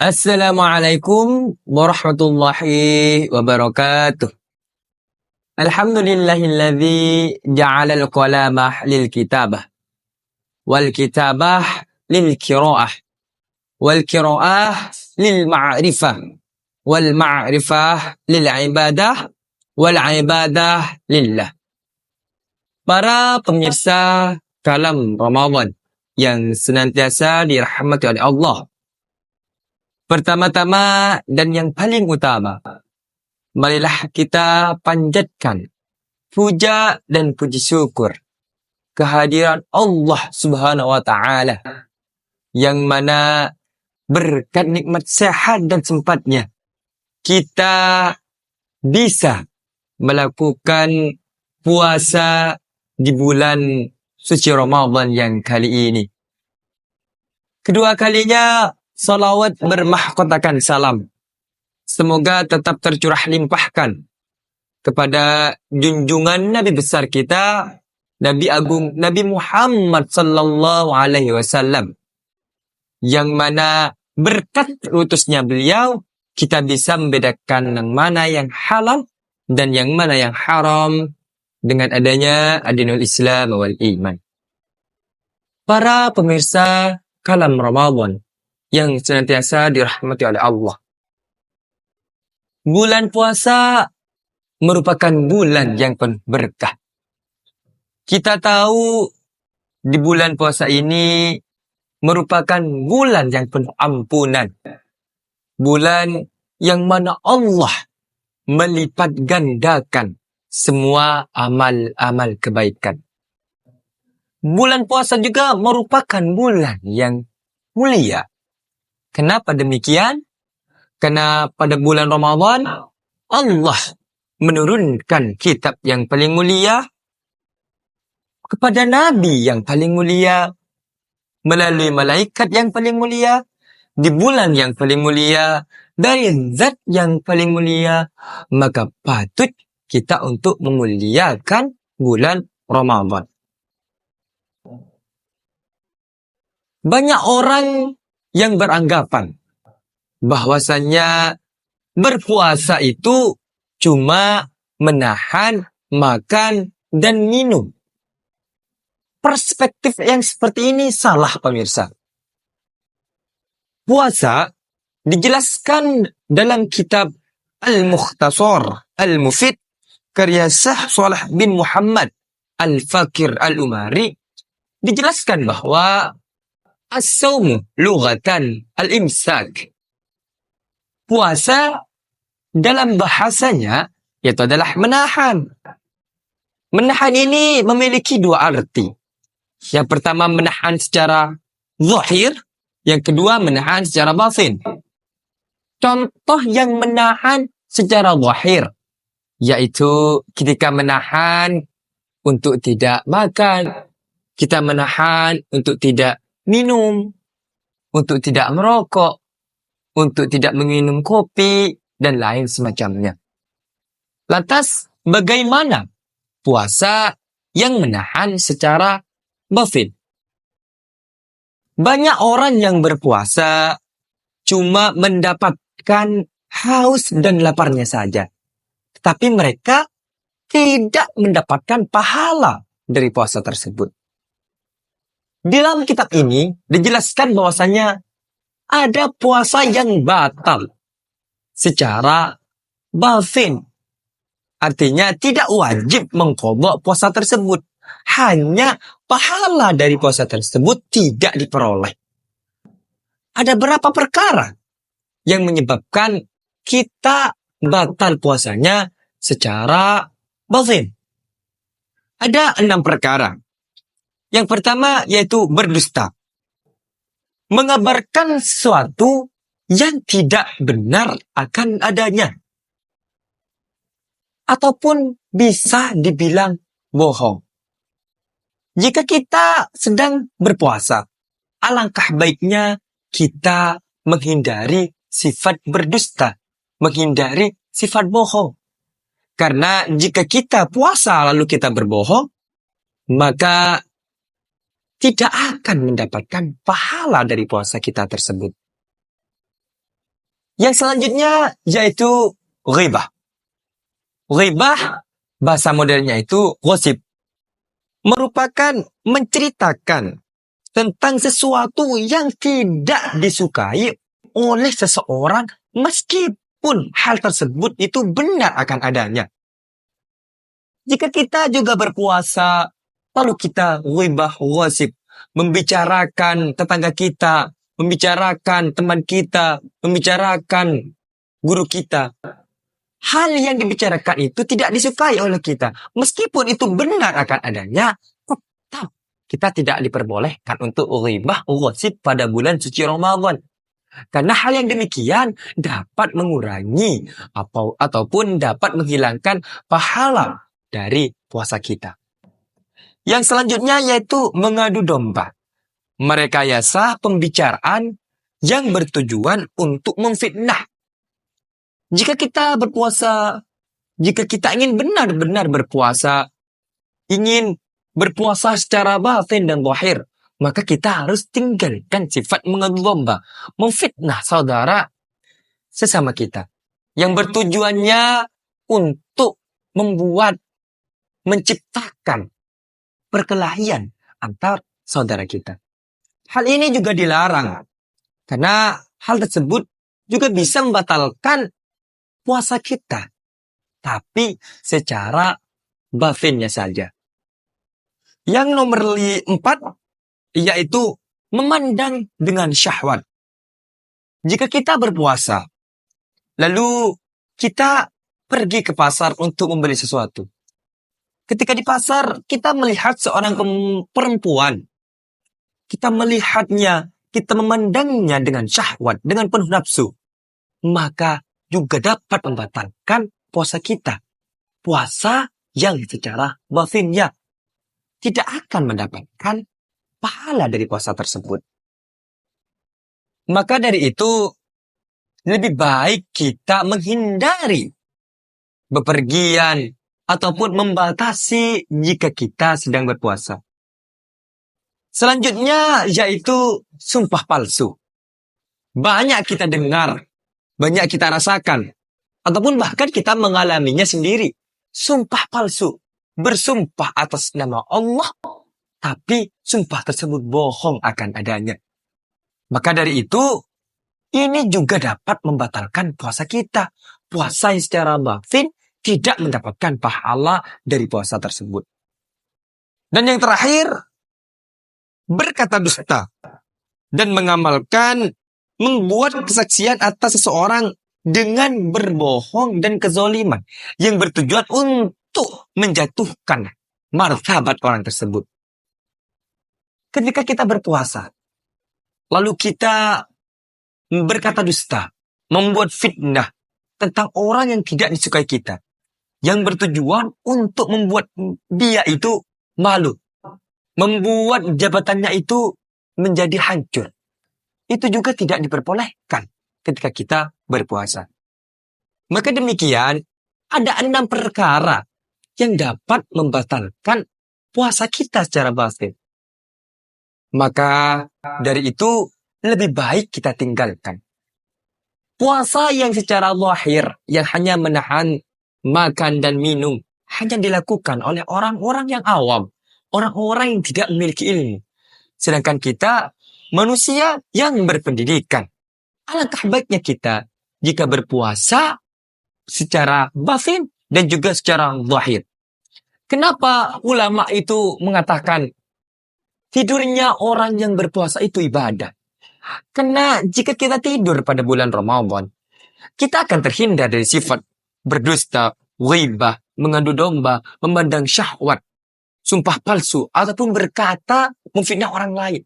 Assalamualaikum warahmatullahi wabarakatuh. Alhamdulillahilladzi ja'ala al-qalamah lil kitabah wal kitabah lil qiraah wal qiraah lil ma'rifah wal ma'rifah lil ibadah wal ibadah lillah. Para pemirsa Kalam Ramadan yang senantiasa dirahmati oleh Allah. Pertama-tama dan yang paling utama, marilah kita panjatkan puja dan puji syukur kehadiran Allah Subhanahu wa taala yang mana berkat nikmat sehat dan sempatnya kita bisa melakukan puasa di bulan suci Ramadan yang kali ini. Kedua kalinya salawat bermahkotakan salam. Semoga tetap tercurah limpahkan kepada junjungan Nabi besar kita, Nabi Agung Nabi Muhammad sallallahu alaihi wasallam. Yang mana berkat utusnya beliau, kita bisa membedakan yang mana yang halal dan yang mana yang haram dengan adanya adinul Islam wal iman. Para pemirsa Kalam Ramadan yang senantiasa dirahmati oleh Allah. Bulan puasa merupakan bulan yang penuh berkah. Kita tahu di bulan puasa ini merupakan bulan yang penuh ampunan. Bulan yang mana Allah melipat gandakan semua amal-amal kebaikan. Bulan puasa juga merupakan bulan yang mulia. Kenapa demikian? Karena pada bulan Ramadan Allah menurunkan kitab yang paling mulia kepada Nabi yang paling mulia melalui malaikat yang paling mulia di bulan yang paling mulia dari zat yang paling mulia, maka patut kita untuk memuliakan bulan Ramadan. Banyak orang yang beranggapan bahwasannya berpuasa itu cuma menahan makan dan minum. Perspektif yang seperti ini salah, pemirsa. Puasa dijelaskan dalam kitab Al-Mukhtasar Al-Mufid karya Syekh Shalih bin Muhammad Al-Fakir Al-Umari, dijelaskan bahwa as-sawmu lughatan al-imsak. Puasa dalam bahasanya yaitu adalah menahan. Menahan ini memiliki dua arti. Yang pertama menahan secara zahir, yang kedua menahan secara batin. Contoh yang menahan secara zahir yaitu ketika menahan untuk tidak makan, kita menahan untuk tidak minum, untuk tidak merokok, untuk tidak minum kopi, dan lain semacamnya. Lantas, bagaimana puasa yang menahan secara batin? Banyak orang yang berpuasa cuma mendapatkan haus dan laparnya saja. Tetapi mereka tidak mendapatkan pahala dari puasa tersebut. Di dalam kitab ini dijelaskan bahwasanya ada puasa yang batal secara batin. Artinya tidak wajib mengqadha puasa tersebut. Hanya pahala dari puasa tersebut tidak diperoleh. Ada berapa perkara yang menyebabkan kita batal puasanya secara batin? Ada 6 perkara. Yang pertama yaitu berdusta. Mengabarkan sesuatu yang tidak benar akan adanya. Ataupun bisa dibilang bohong. Jika kita sedang berpuasa, alangkah baiknya kita menghindari sifat berdusta, menghindari sifat bohong. Karena jika kita puasa lalu kita berbohong, maka tidak akan mendapatkan pahala dari puasa kita tersebut. Yang selanjutnya yaitu ghibah. Ghibah, bahasa modernnya itu gosip. Merupakan menceritakan tentang sesuatu yang tidak disukai oleh seseorang meskipun hal tersebut itu benar akan adanya. Jika kita juga berpuasa, lalu kita ghibah gosip, membicarakan tetangga kita, membicarakan teman kita, membicarakan guru kita. Hal yang dibicarakan itu tidak disukai oleh kita. Meskipun itu benar akan adanya, tetap kita tidak diperbolehkan untuk ghibah gosip pada bulan suci Ramadan. Karena hal yang demikian dapat mengurangi ataupun dapat menghilangkan pahala dari puasa kita. Yang selanjutnya yaitu mengadu domba. Merekayasa pembicaraan yang bertujuan untuk memfitnah. Jika kita berpuasa, jika kita ingin benar-benar berpuasa, ingin berpuasa secara batin dan zahir, maka kita harus tinggalkan sifat mengadu domba, memfitnah saudara sesama kita. Yang bertujuannya untuk menciptakan perkelahian antar saudara kita. Hal ini juga dilarang, karena hal tersebut juga bisa membatalkan puasa kita, tapi secara batinnya saja. Yang nomor 4, yaitu memandang dengan syahwat. Jika kita berpuasa, lalu kita pergi ke pasar untuk membeli sesuatu. Ketika di pasar, kita melihat seorang perempuan. Kita melihatnya, kita memandangnya dengan syahwat, dengan penuh nafsu. Maka juga dapat membatalkan puasa kita. Puasa yang secara batinnya tidak akan mendapatkan pahala dari puasa tersebut. Maka dari itu, lebih baik kita menghindari bepergian ataupun membatasi jika kita sedang berpuasa. Selanjutnya yaitu sumpah palsu. Banyak kita dengar, banyak kita rasakan, ataupun bahkan kita mengalaminya sendiri. Sumpah palsu, bersumpah atas nama Allah, tapi sumpah tersebut bohong akan adanya. Maka dari itu, ini juga dapat membatalkan puasa kita. Puasa yang secara batin tidak mendapatkan pahala dari puasa tersebut. Dan yang terakhir, berkata dusta dan membuat kesaksian atas seseorang dengan berbohong dan kezaliman yang bertujuan untuk menjatuhkan martabat orang tersebut. Ketika kita berpuasa, lalu kita berkata dusta, membuat fitnah tentang orang yang tidak disukai kita, yang bertujuan untuk membuat dia itu malu, membuat jabatannya itu menjadi hancur. Itu juga tidak diperbolehkan ketika kita berpuasa. Maka demikian, ada 6 perkara yang dapat membatalkan puasa kita secara batin. Maka dari itu, lebih baik kita tinggalkan. Puasa yang secara zahir, yang hanya menahan makan dan minum, hanya dilakukan oleh orang-orang yang awam, orang-orang yang tidak memiliki ilmu. Sedangkan kita manusia yang berpendidikan. Alangkah baiknya kita jika berpuasa secara batin dan juga secara zahir. Kenapa ulama itu mengatakan tidurnya orang yang berpuasa itu ibadah? Karena jika kita tidur pada bulan Ramadan, kita akan terhindar dari sifat berdusta, ghibah, mengadu domba, memandang syahwat, sumpah palsu, ataupun berkata memfitnah orang lain.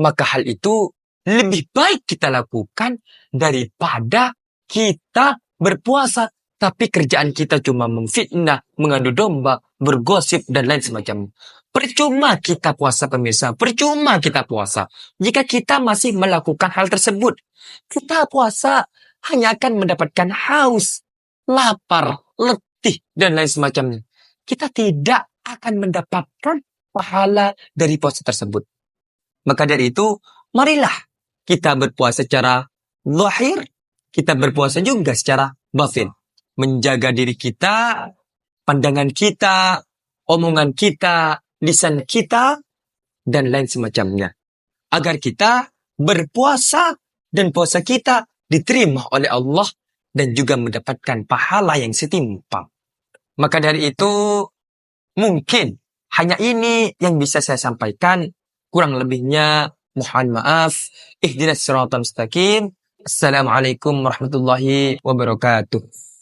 Maka hal itu lebih baik kita lakukan daripada kita berpuasa, tapi kerjaan kita cuma memfitnah, mengadu domba, bergosip, dan lain semacamnya. Percuma kita puasa, pemirsa. Percuma kita puasa jika kita masih melakukan hal tersebut. Kita puasa hanya akan mendapatkan haus, lapar, letih, dan lain semacamnya. Kita tidak akan mendapatkan pahala dari puasa tersebut. Maka dari itu, marilah kita berpuasa secara zahir, kita berpuasa juga secara batin. Menjaga diri kita, pandangan kita, omongan kita, lisan kita, dan lain semacamnya. Agar kita berpuasa dan puasa kita diterima oleh Allah dan juga mendapatkan pahala yang setimpal. Maka dari itu, mungkin hanya ini yang bisa saya sampaikan. Kurang lebihnya, mohon maaf. Ihdinas siratal mustaqim. Assalamualaikum warahmatullahi wabarakatuh.